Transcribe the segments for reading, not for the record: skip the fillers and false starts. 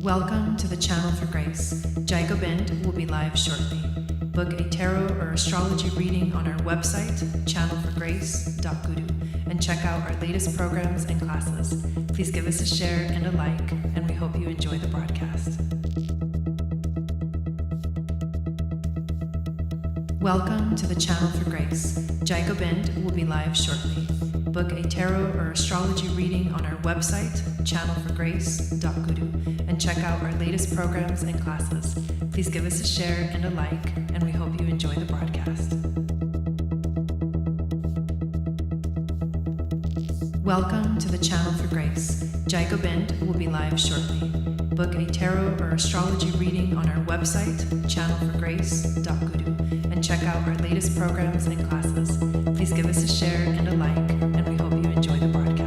Welcome to the Channel for Grace. Gobind will be live shortly. Book a tarot or astrology reading on our website, channelforgrace.guru, and check out our latest programs and classes. Please give us a share and a like, and we hope you enjoy the broadcast. Welcome to the Channel for Grace. Gobind will be live shortly. Book a tarot or astrology reading on our website, channelforgrace.guru, and check out our latest programs and classes. Please give us a share and a like, and we hope you enjoy the broadcast. Welcome to the Channel for Grace. Gobind will be live shortly. Book a tarot or astrology reading on our website, channelforgrace.guru, and check out our latest programs and classes. Please give us a share and a like, and we hope you enjoy the broadcast.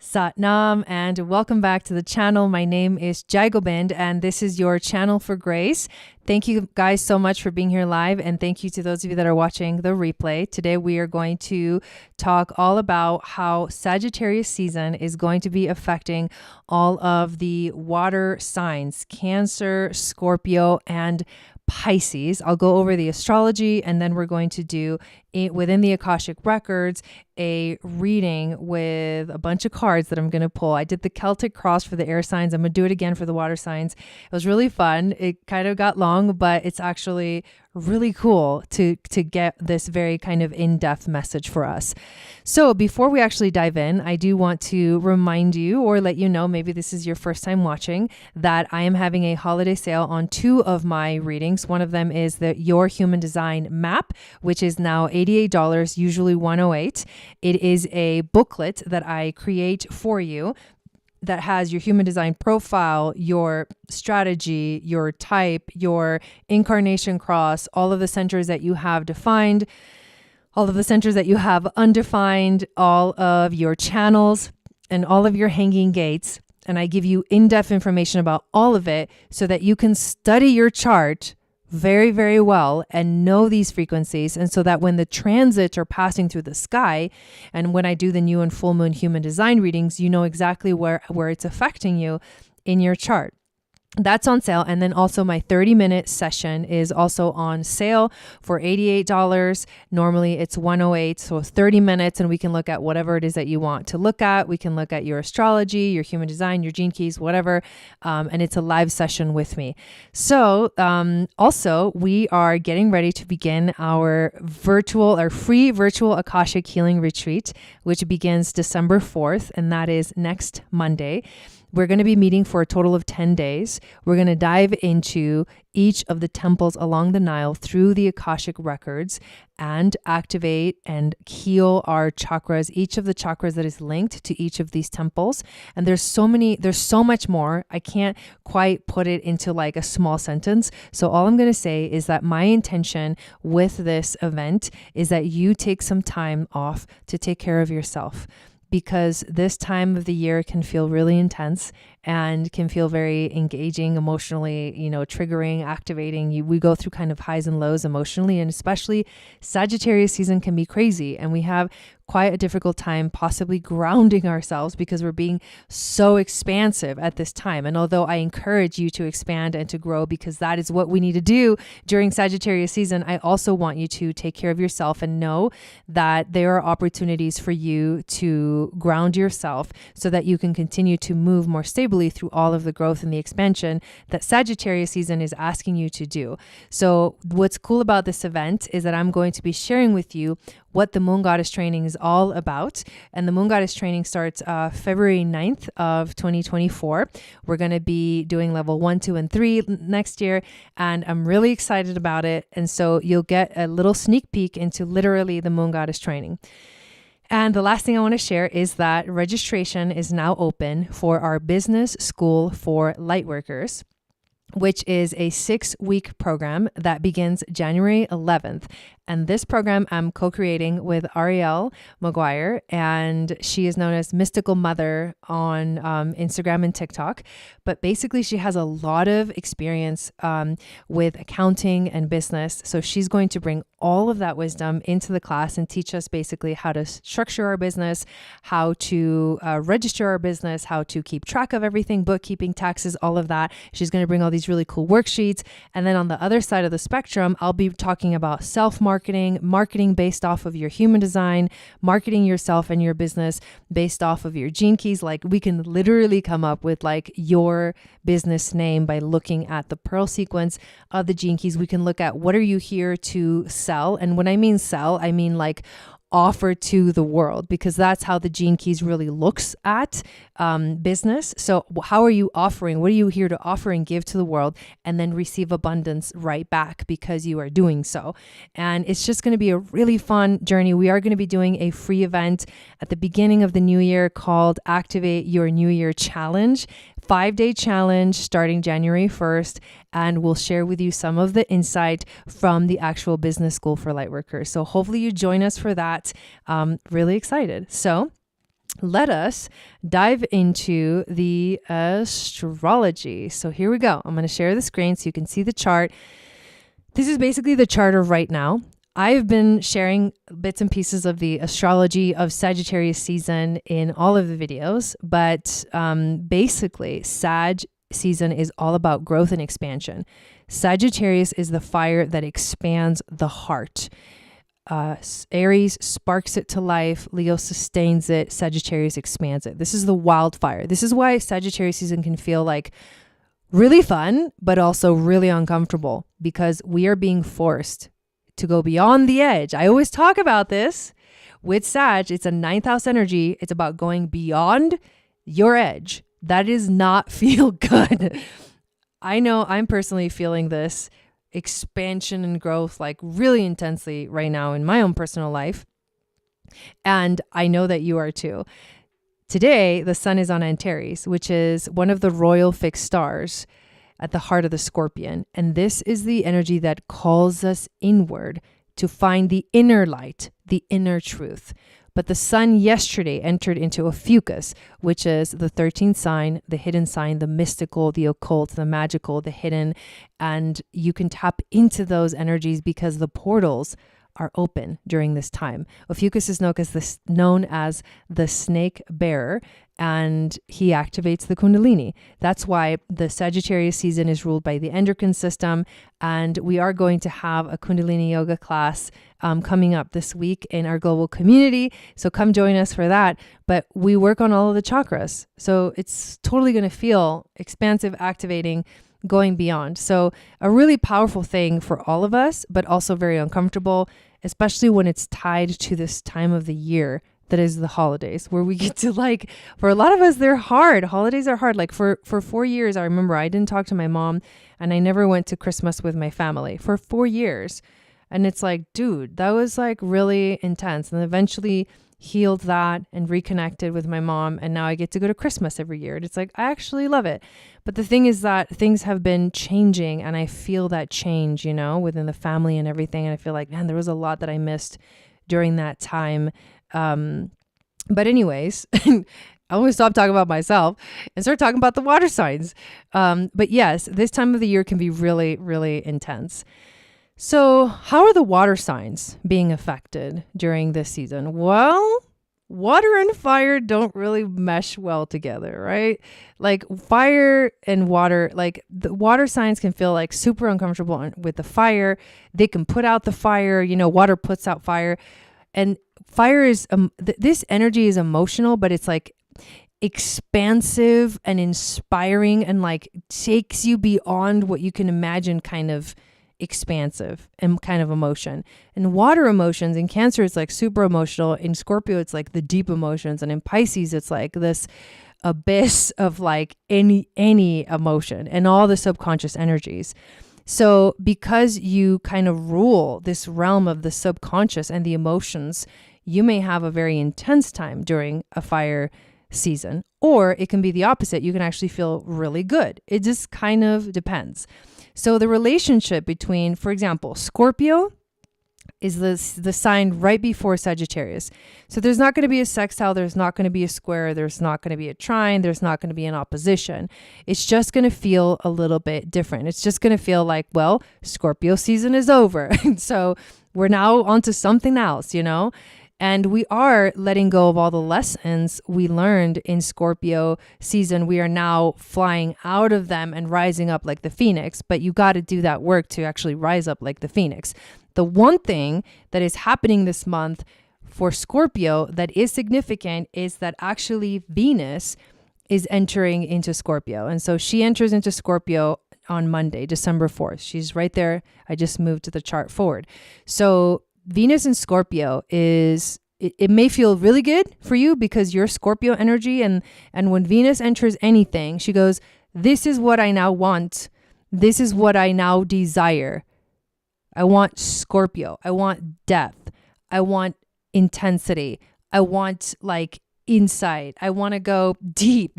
Satnam, and welcome back to the channel. My name is Gobind, and this is your Channel for Grace. Thank you guys so much for being here live, and thank you to those of you that are watching the replay. Today we are going to talk all about how Sagittarius season is going to be affecting all of the water signs, Cancer, Scorpio, and Pisces. I'll go over the astrology, and then we're going to do within the Akashic records a reading with a bunch of cards that I'm going to pull. I did the Celtic cross for the air signs. I'm going to do it again for the water signs. It was really fun. It kind of got long, but it's actually really cool to get this very kind of in-depth message for us. So before we actually dive in, I do want to remind you or let you know, maybe this is your first time watching, that I am having a holiday sale on two of my readings. One of them is the Your Human Design Map, which is now $88, usually $108. It is a booklet that I create for you that has your human design profile, your strategy, your type, your incarnation cross, all of the centers that you have defined, all of the centers that you have undefined, all of your channels, and all of your hanging gates. And I give you in-depth information about all of it so that you can study your chart very, very well and know these frequencies. And so that when the transits are passing through the sky, and when I do the new and full moon human design readings, you know exactly where it's affecting you in your chart. That's on sale. And then also my 30-minute session is also on sale for $88. Normally it's $108. So 30 minutes, and we can look at whatever it is that you want to look at. We can look at your astrology, your human design, your gene keys, whatever. And it's a live session with me. So also we are getting ready to begin our free virtual Akashic healing retreat, which begins December 4th. And that is next Monday. We're going to be meeting for a total of 10 days. We're going to dive into each of the temples along the Nile through the Akashic records and activate and heal our chakras, each of the chakras that is linked to each of these temples. And there's so much more. I can't quite put it into like a small sentence. So all I'm going to say is that my intention with this event is that you take some time off to take care of yourself, because this time of the year can feel really intense and can feel very engaging emotionally, triggering, activating. We go through kind of highs and lows emotionally, and especially Sagittarius season can be crazy. And we have quite a difficult time possibly grounding ourselves because we're being so expansive at this time. And although I encourage you to expand and to grow because that is what we need to do during Sagittarius season, I also want you to take care of yourself and know that there are opportunities for you to ground yourself so that you can continue to move more stably through all of the growth and the expansion that Sagittarius season is asking you to do. So what's cool about this event is that I'm going to be sharing with you what the Moon Goddess training is all about. And the Moon Goddess training starts February 9th of 2024. We're going to be doing level 1, 2, and 3 next year. And I'm really excited about it. And so you'll get a little sneak peek into literally the Moon Goddess training. And the last thing I want to share is that registration is now open for our business school for lightworkers, which is a 6-week program that begins January 11th. And this program I'm co-creating with Ariel McGuire, and she is known as Mystical Mother on Instagram and TikTok. But basically, she has a lot of experience with accounting and business. So she's going to bring all of that wisdom into the class and teach us basically how to structure our business, how to register our business, how to keep track of everything, bookkeeping, taxes, all of that. She's going to bring all these really cool worksheets. And then on the other side of the spectrum, I'll be talking about marketing based off of your human design, marketing yourself and your business based off of your gene keys. Like we can literally come up with like your business name by looking at the pearl sequence of the gene keys. We can look at what are you here to sell? And when I mean sell, I mean like offer to the world, because that's how the gene keys really looks at business. So how are you offering? What are you here to offer and give to the world, and then receive abundance right back because you are doing so? And it's just going to be a really fun journey. We are going to be doing a free event at the beginning of the new year called Activate Your New Year Challenge. 5-day challenge starting January 1st, and we'll share with you some of the insight from the actual business school for lightworkers. So hopefully you join us for that. Really excited. So let us dive into the astrology. So here we go. I'm going to share the screen so you can see the chart. This is basically the chart of right now. I've been sharing bits and pieces of the astrology of Sagittarius season in all of the videos, but basically Sag season is all about growth and expansion. Sagittarius is the fire that expands the heart. Aries sparks it to life, Leo sustains it, Sagittarius expands it. This is the wildfire. This is why Sagittarius season can feel like really fun, but also really uncomfortable, because we are being forced to go beyond the edge. I always talk about this with Sag. It's a 9th house energy. It's about going beyond your edge. That does not feel good. I know I'm personally feeling this expansion and growth like really intensely right now in my own personal life. And I know that you are too. Today, the sun is on Antares, which is one of the royal fixed stars at the heart of the Scorpion. And this is the energy that calls us inward to find the inner light, the inner truth. But the sun yesterday entered into Ophiuchus, which is the 13th sign, the hidden sign, the mystical, the occult, the magical, the hidden. And you can tap into those energies because the portals are open during this time. Ophiuchus is known as the snake bearer, and he activates the Kundalini. That's why the Sagittarius season is ruled by the endocrine system, and we are going to have a Kundalini yoga class coming up this week in our global community. So come join us for that. But we work on all of the chakras. So it's totally going to feel expansive, activating, going beyond. So a really powerful thing for all of us, but also very uncomfortable, especially when it's tied to this time of the year that is the holidays, where we get to for a lot of us, they're hard. Holidays are hard. Like for 4 years, I remember I didn't talk to my mom and I never went to Christmas with my family for 4 years. And it's like, dude, that was really intense. And eventually healed that and reconnected with my mom. And now I get to go to Christmas every year. And it's like, I actually love it. But the thing is that things have been changing, and I feel that change, within the family and everything. And I feel like, man, there was a lot that I missed during that time. But anyways, I want to stop talking about myself and start talking about the water signs. But yes, this time of the year can be really, really intense. So how are the water signs being affected during this season? Well, water and fire don't really mesh well together, right? Like fire and water, like the water signs can feel like super uncomfortable with the fire. They can put out the fire, water puts out fire. And fire is, this energy is emotional, but it's like expansive and inspiring and like takes you beyond what you can imagine, kind of expansive and kind of emotion. And water emotions in Cancer, it's like super emotional. In Scorpio, it's like the deep emotions. And in Pisces, it's like this abyss of like any emotion and all the subconscious energies. So because you kind of rule this realm of the subconscious and the emotions, you may have a very intense time during a fire season, or it can be the opposite. You can actually feel really good. It just kind of depends. So the relationship between, for example, Scorpio is the sign right before Sagittarius. So there's not going to be a sextile, there's not going to be a square, there's not going to be a trine, there's not going to be an opposition. It's just going to feel a little bit different. It's just going to feel like, well, Scorpio season is over. So we're now onto something else, And we are letting go of all the lessons we learned in Scorpio season. We are now flying out of them and rising up like the phoenix, but you got to do that work to actually rise up like the phoenix. The one thing that is happening this month for Scorpio that is significant is that actually Venus is entering into Scorpio. And so she enters into Scorpio on Monday, December 4th. She's right there. I just moved to the chart forward. So Venus in Scorpio it may feel really good for you because you're Scorpio energy. And when Venus enters anything, she goes, this is what I now want. This is what I now desire. I want Scorpio. I want depth. I want intensity. I want like insight. I want to go deep,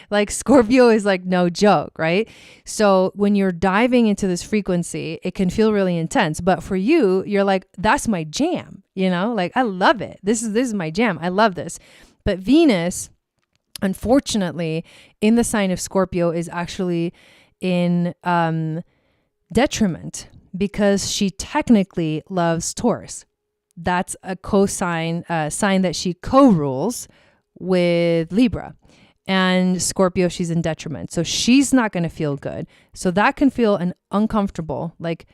like Scorpio is like no joke, right? So when you're diving into this frequency, it can feel really intense, but for you, you're like, that's my jam, like I love it. This is my jam. I love this. But Venus, unfortunately, in the sign of Scorpio is actually in detriment because she technically loves Taurus. That's a sign that she co-rules with Libra. And Scorpio, she's in detriment. So she's not going to feel good. So that can feel uncomfortable, like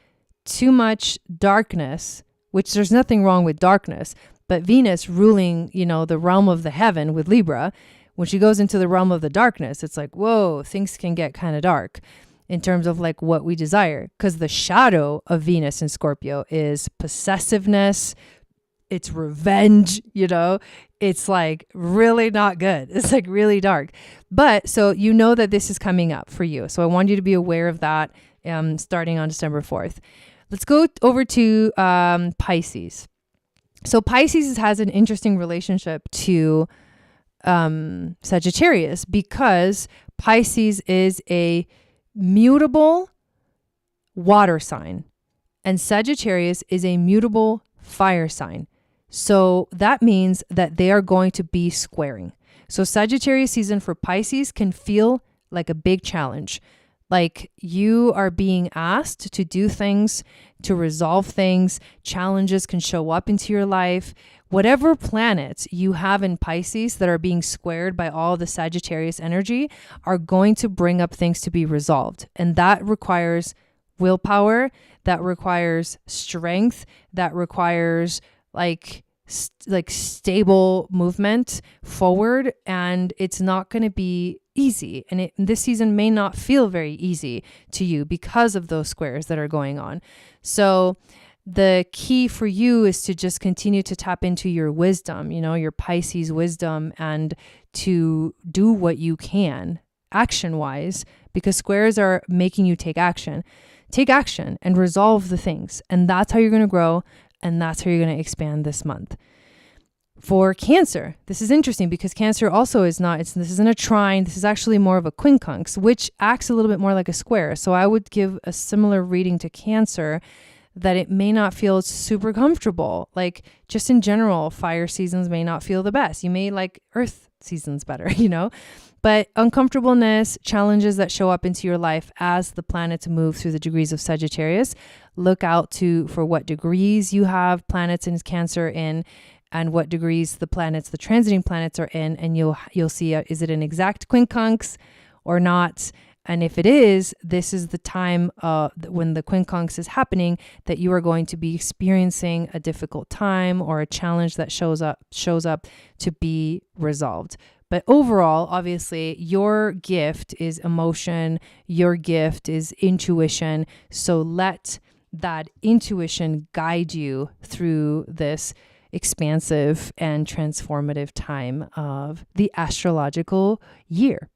too much darkness, which there's nothing wrong with darkness. But Venus ruling, the realm of the heaven with Libra, when she goes into the realm of the darkness, it's like, whoa, things can get kind of dark in terms of like what we desire. Because the shadow of Venus in Scorpio is possessiveness, it's revenge, it's like really not good. It's like really dark. But so that this is coming up for you. So I want you to be aware of that starting on December 4th. Let's go over to Pisces. So Pisces has an interesting relationship to Sagittarius because Pisces is a mutable water sign and Sagittarius is a mutable fire sign. So that means that they are going to be squaring. So Sagittarius season for Pisces can feel like a big challenge. Like you are being asked to do things, to resolve things. Challenges can show up into your life. Whatever planets you have in Pisces that are being squared by all the Sagittarius energy are going to bring up things to be resolved. And that requires willpower, that requires strength, that requires like stable movement forward. And it's not going to be easy. And this season may not feel very easy to you because of those squares that are going on. So the key for you is to just continue to tap into your wisdom, your Pisces wisdom, and to do what you can action wise, because squares are making you take action. Take action and resolve the things. And that's how you're going to grow. And that's how you're going to expand this month. For Cancer, this is interesting because Cancer also is not, this isn't a trine. This is actually more of a quincunx, which acts a little bit more like a square. So I would give a similar reading to Cancer that it may not feel super comfortable. Like just in general, fire seasons may not feel the best. You may like earth seasons better, but uncomfortableness, challenges that show up into your life as the planets move through the degrees of Sagittarius. Look out for what degrees you have planets in Cancer in, and what degrees the transiting planets are in, and you'll see, is it an exact quincunx or not? And if it is, this is the time when the quincunx is happening that you are going to be experiencing a difficult time or a challenge that shows up to be resolved. But overall, obviously, your gift is emotion, your gift is intuition. So let that intuition guide you through this expansive and transformative time of the astrological year.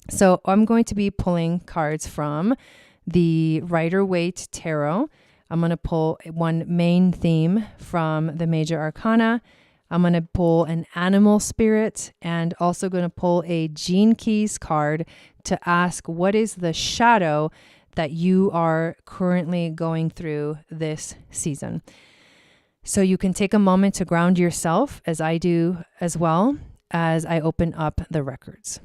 So I'm going to be pulling cards from the Rider-Waite Tarot. I'm going to pull one main theme from the Major Arcana. I'm going to pull an animal spirit, and also going to pull a Gene Keys card to ask what is the shadow that you are currently going through this season. So you can take a moment to ground yourself, as I do as well, as I open up the records.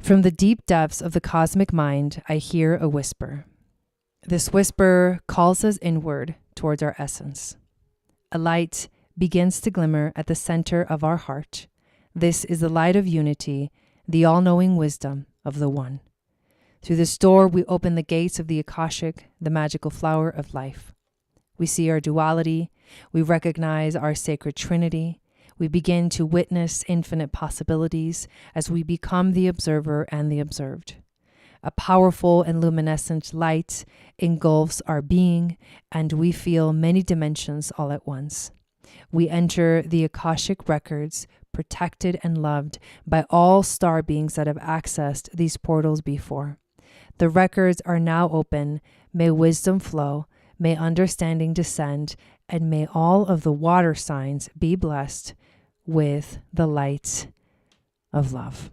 From the deep depths of the cosmic mind, I hear a whisper. This whisper calls us inward towards our essence. A light begins to glimmer at the center of our heart. This is the light of unity, the all-knowing wisdom of the One. Through this door, we open the gates of the Akashic, the magical flower of life. We see our duality. We recognize our sacred trinity. We begin to witness infinite possibilities as we become the observer and the observed. A powerful and luminescent light engulfs our being, and we feel many dimensions all at once. We enter the Akashic records, protected and loved by all star beings that have accessed these portals before. The records are now open. May wisdom flow, may understanding descend, and may all of the water signs be blessed with the light of love.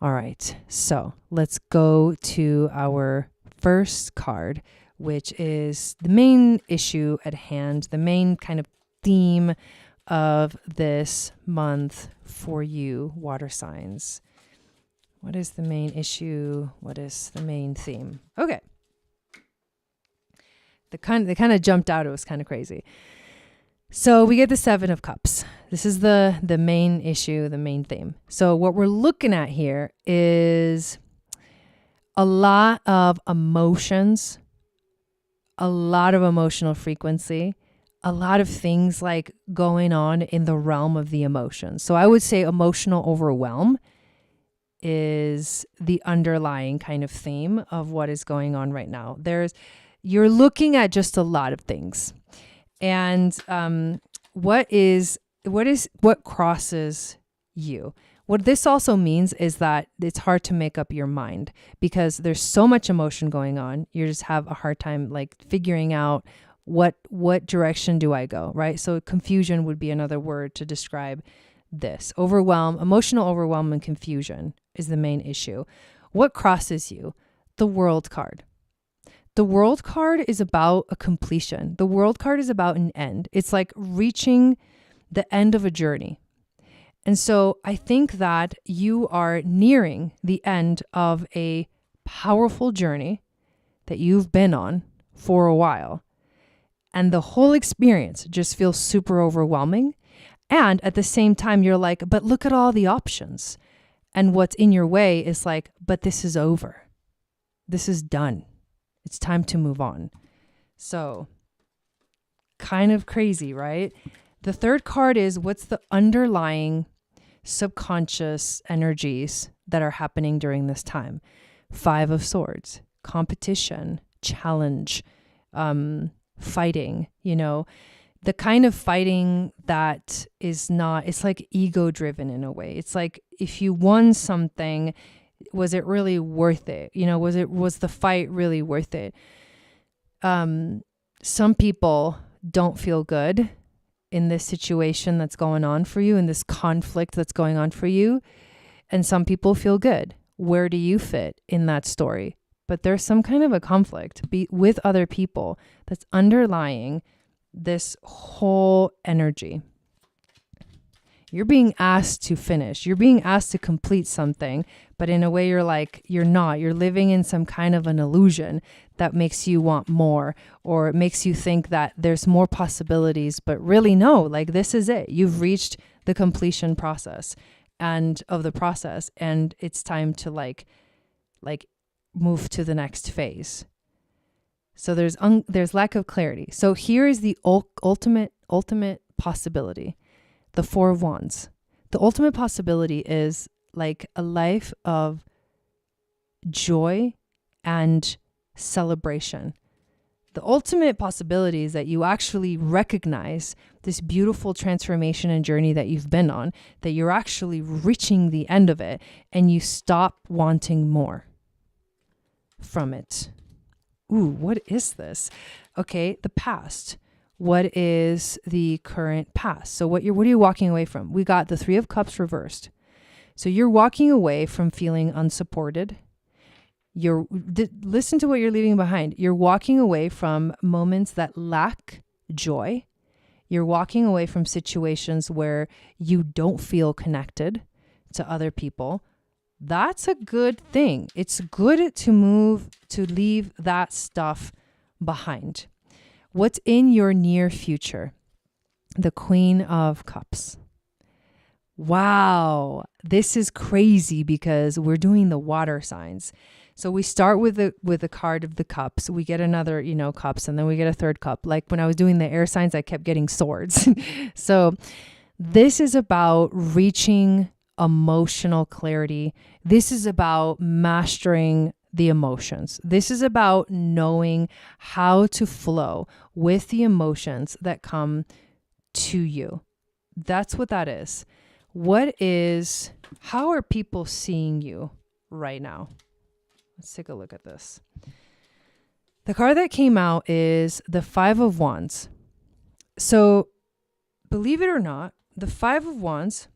All right, so let's go to our first card, which is the main issue at hand, the main kind of theme of this month for you, water signs. What is the main issue? What is the main theme? Okay. They kind of jumped out. It was kind of crazy. So we get the Seven of Cups. This is the main issue, the main theme. So what we're looking at here is a lot of emotions, a lot of emotional frequency, a lot of things like going on in the realm of the emotions. So I would say emotional overwhelm is the underlying kind of theme of what is going on right now. You're looking at just a lot of things. And what crosses you? What this also means is that it's hard to make up your mind because there's so much emotion going on. You just have a hard time like figuring out what direction do I go, right? So confusion would be another word to describe this. Emotional overwhelm and confusion is the main issue. What crosses you? The World card. The World card is about a completion. The World card is about an end. It's like reaching the end of a journey. And so I think that you are nearing the end of a powerful journey that you've been on for a while. And the whole experience just feels super overwhelming. And at the same time, you're like, but look at all the options. And what's in your way is like, but this is over. This is done. It's time to move on. So kind of crazy, right? The third card is what's the underlying subconscious energies that are happening during this time? Five of Swords, competition, challenge, fighting, the kind of fighting that is not, it's like ego driven in a way. It's like if you won something, was it really worth it? Was the fight really worth it? Some people don't feel good in this situation that's going on for you, in this conflict that's going on for you. And some people feel good. where do you fit in that story? But there's some kind of a conflict with other people that's underlying this whole energy. You're being asked to finish. You're being asked to complete something, but in a way you're not. You're living in some kind of an illusion that makes you want more, or it makes you think that there's more possibilities, but really no, like this is it. You've reached the completion process and it's time to like move to the next phase. So there's lack of clarity. So here is the ultimate possibility. The Four of Wands. The ultimate possibility is like a life of joy and celebration. The ultimate possibility is that you actually recognize this beautiful transformation and journey that you've been on, that you're actually reaching the end of it, and you stop wanting more from it. Ooh, what is this? Okay, the past. What is the current past? So what are you walking away from? We got the Three of Cups reversed. So you're walking away from feeling unsupported. Listen to what you're leaving behind. You're walking away from moments that lack joy. You're walking away from situations where you don't feel connected to other people. That's a good thing. It's good to leave that stuff behind. What's in your near future? The Queen of Cups. Wow, this is crazy because we're doing the water signs. So we start with the card of the cups. We get another, cups, and then we get a third cup. Like when I was doing the air signs, I kept getting swords. So this is about reaching emotional clarity. This is about mastering the emotions. This is about knowing how to flow with the emotions that come to you. That's what that is. How are people seeing you right now? Let's take a look at this. The card that came out is the Five of Wands. So believe it or not, the Five of Wands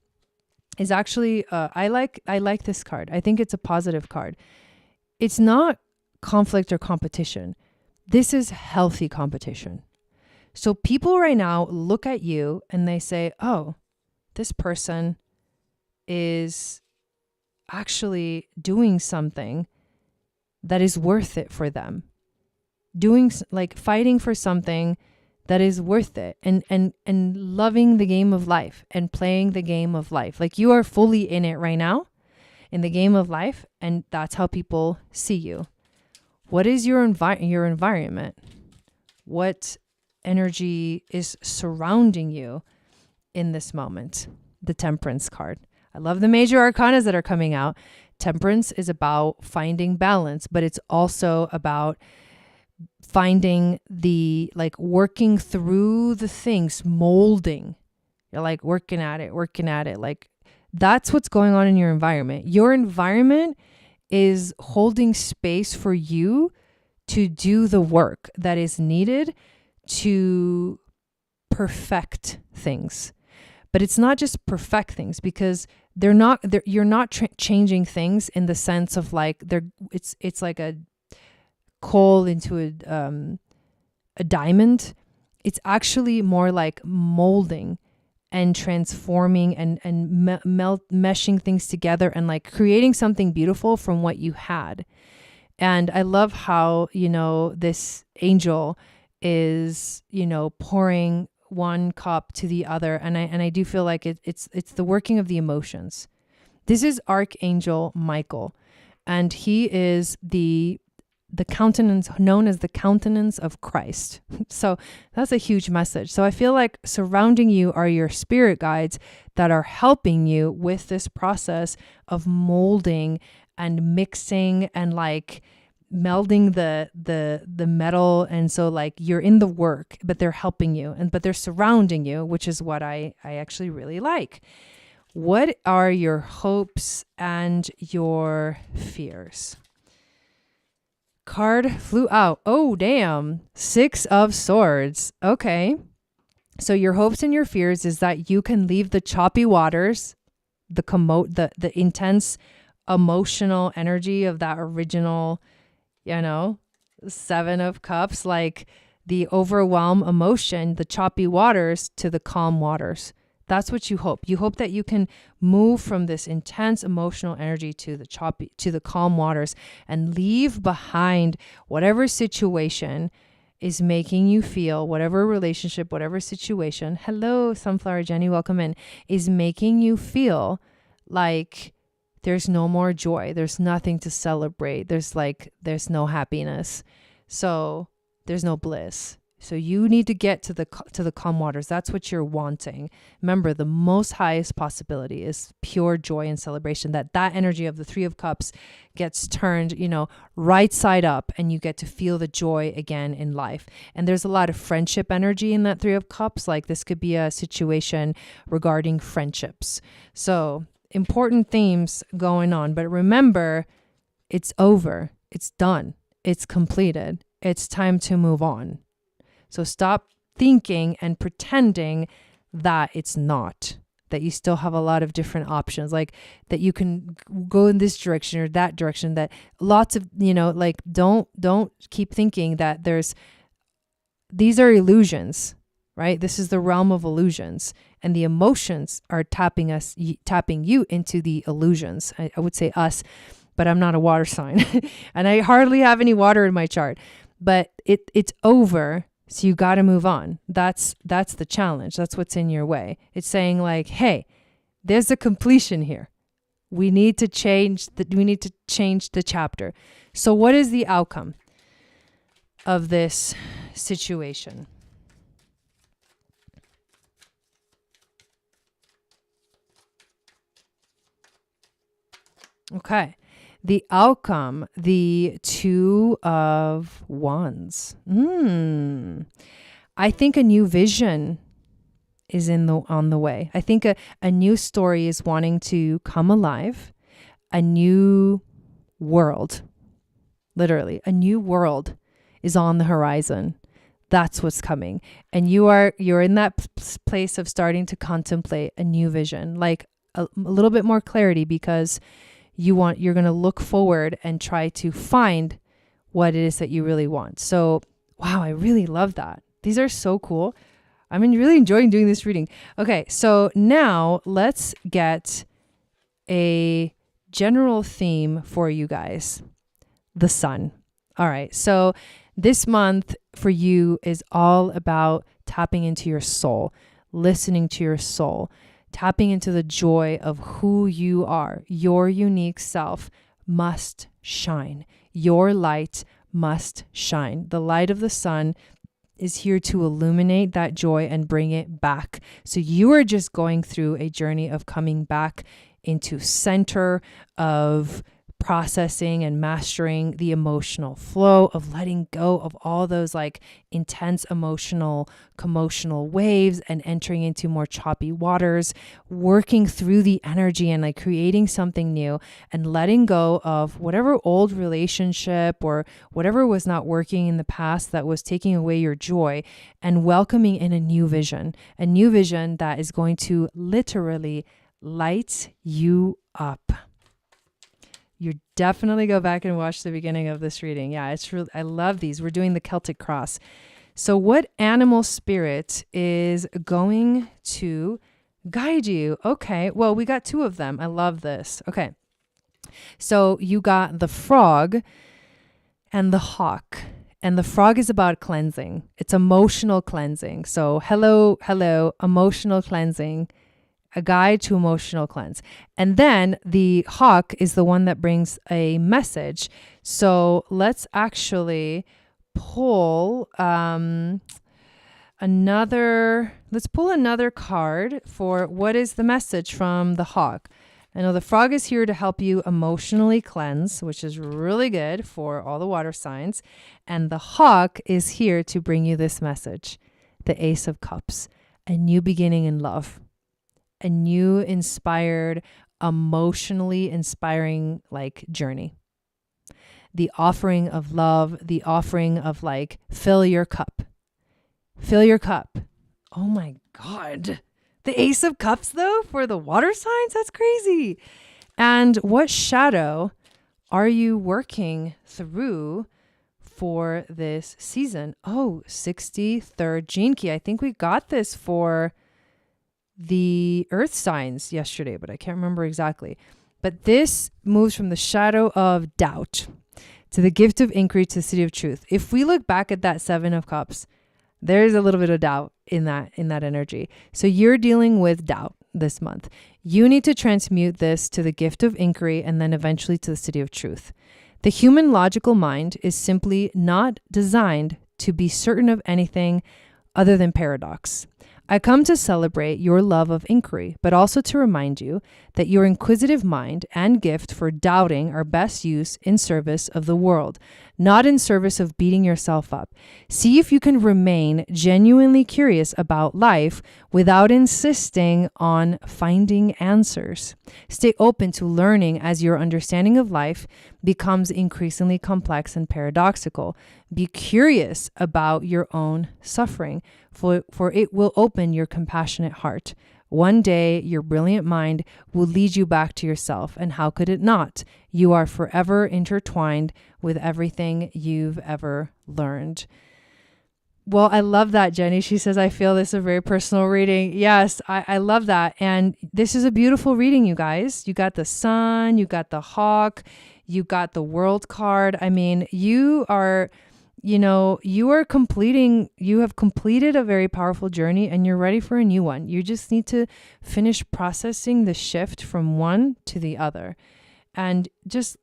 is actually, I like this card. I think it's a positive card. It's not conflict or competition. This is healthy competition. So people right now look at you and they say, oh, this person is actually doing something that is worth it for them. Fighting for something that is worth it and loving the game of life and playing the game of life. Like you are fully in it right now, in the game of life, and that's how people see you. What is your environment? What energy is surrounding you in this moment? The Temperance card. I love the major arcanas that are coming out. Temperance is about finding balance, but it's also about finding working through the things, molding. You're like working at it. Like that's what's going on in your environment. Your environment is holding space for you to do the work that is needed to perfect things. But it's not just perfect things, because you're not changing things in the sense of like it's like a coal into a diamond. It's actually more like molding and transforming and meshing things together and like creating something beautiful from what you had. And I love how, this angel is, pouring one cup to the other. And I do feel like it's the working of the emotions. This is Archangel Michael, and he is the countenance, known as the countenance of Christ. So that's a huge message. So I feel like surrounding you are your spirit guides that are helping you with this process of molding and mixing and like melding the metal. And so like you're in the work, but they're helping you but they're surrounding you, which is what I actually really like. What are your hopes and your fears? Card flew out. Oh, damn. 6 of Swords. Okay. So your hopes and your fears is that you can leave the choppy waters, the intense emotional energy of that original, you know, 7 of Cups, like the overwhelm emotion, the choppy waters to the calm waters. That's what you hope. You hope that you can move from this intense emotional energy to the calm waters and leave behind whatever situation is making you feel, whatever relationship, whatever situation. Hello, Sunflower Jenny, welcome in. Is making you feel like there's no more joy. There's nothing to celebrate. There's no happiness. So there's no bliss. So you need to get to the calm waters. That's what you're wanting. Remember, the most highest possibility is pure joy and celebration. That energy of the 3 of Cups gets turned, right side up, and you get to feel the joy again in life. And there's a lot of friendship energy in that 3 of Cups. Like this could be a situation regarding friendships. So important themes going on. But remember, it's over. It's done. It's completed. It's time to move on. So stop thinking and pretending that it's not, that you still have a lot of different options, like that you can go in this direction or that direction, that lots of, don't keep thinking that these are illusions, right? This is the realm of illusions, and the emotions are tapping you into the illusions. I would say us, but I'm not a water sign and I hardly have any water in my chart, but it's over. So you got to move on. That's the challenge. That's what's in your way. It's saying like, hey, there's a completion here. We need to change the chapter. So what is the outcome of this situation? Okay. The outcome, the 2 of Wands. I think a new vision is on the way. I think a new story is wanting to come alive. A new world, literally, a new world is on the horizon. That's what's coming. And you're in that place of starting to contemplate a new vision, like a little bit more clarity, because you're going to look forward and try to find what it is that you really want. So, wow, I really love that. These are so cool. I'm really enjoying doing this reading. Okay, so now let's get a general theme for you guys. The sun. All right, so this month for you is all about tapping into your soul, listening to your soul, tapping into the joy of who you are. Your unique self must shine. Your light must shine. The light of the sun is here to illuminate that joy and bring it back. So you are just going through a journey of coming back into center, of processing and mastering the emotional flow, of letting go of all those like intense emotional, commotional waves and entering into more choppy waters, working through the energy and like creating something new and letting go of whatever old relationship or whatever was not working in the past that was taking away your joy, and welcoming in a new vision that is going to literally light you up. You definitely go back and watch the beginning of this reading. Yeah, it's really, I love these. We're doing the Celtic cross. So what animal spirit is going to guide you? Okay, well, we got 2 of them. I love this. Okay, so you got the frog and the hawk. And the frog is about cleansing. It's emotional cleansing. So hello, emotional cleansing. A guide to emotional cleanse. And then the hawk is the one that brings a message. So let's actually pull another card for what is the message from the hawk. I know the frog is here to help you emotionally cleanse, which is really good for all the water signs. And the hawk is here to bring you this message, the Ace of Cups, a new beginning in love. A new inspired, emotionally inspiring like journey. The offering of love, the offering of like, fill your cup. Fill your cup. Oh my God. The Ace of Cups though, for the water signs, that's crazy. And what shadow are you working through for this season? Oh, 63rd gene key. I think we got this for the earth signs yesterday, but I can't remember exactly. But this moves from the shadow of doubt to the gift of inquiry to the city of truth. If we look back at that 7 of cups, there's a little bit of doubt in that energy. So you're dealing with doubt this month. You need to transmute this to the gift of inquiry and then eventually to the city of truth. The human logical mind is simply not designed to be certain of anything other than paradox. I come to celebrate your love of inquiry, but also to remind you that your inquisitive mind and gift for doubting are best used in service of the world, not in service of beating yourself up. See if you can remain genuinely curious about life without insisting on finding answers. Stay open to learning as your understanding of life becomes increasingly complex and paradoxical. Be curious about your own suffering, for it will open your compassionate heart. One day, your brilliant mind will lead you back to yourself, and how could it not? You are forever intertwined with everything you've ever learned. Well, I love that, Jenny. She says, I feel this is a very personal reading. Yes, I love that. And this is a beautiful reading, you guys. You got the sun, you got the hawk, you got the world card. I mean, you have completed a very powerful journey and you're ready for a new one. You just need to finish processing the shift from one to the other and just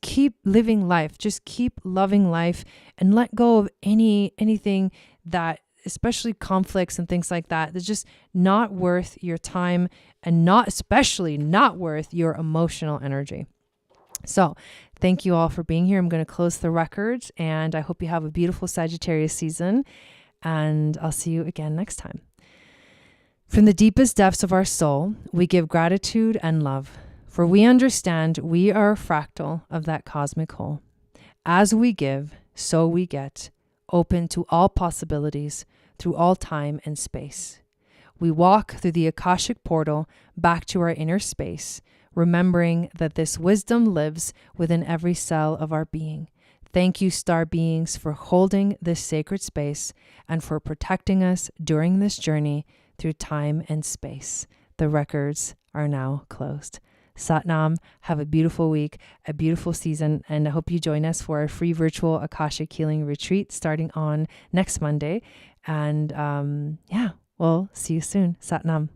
keep living life. Just keep loving life and let go of anything that, especially conflicts and things like that, that's just not worth your time and especially not worth your emotional energy. So thank you all for being here. I'm going to close the records and I hope you have a beautiful Sagittarius season, and I'll see you again next time. From the deepest depths of our soul, we give gratitude and love, for we understand we are a fractal of that cosmic whole. As we give, so we get, open to all possibilities through all time and space. We walk through the Akashic portal back to our inner space, remembering that this wisdom lives within every cell of our being. Thank you, star beings, for holding this sacred space and for protecting us during this journey through time and space. The records are now closed. Satnam, have a beautiful week, a beautiful season, and I hope you join us for our free virtual Akashic Healing Retreat starting on next Monday. And we'll see you soon. Satnam.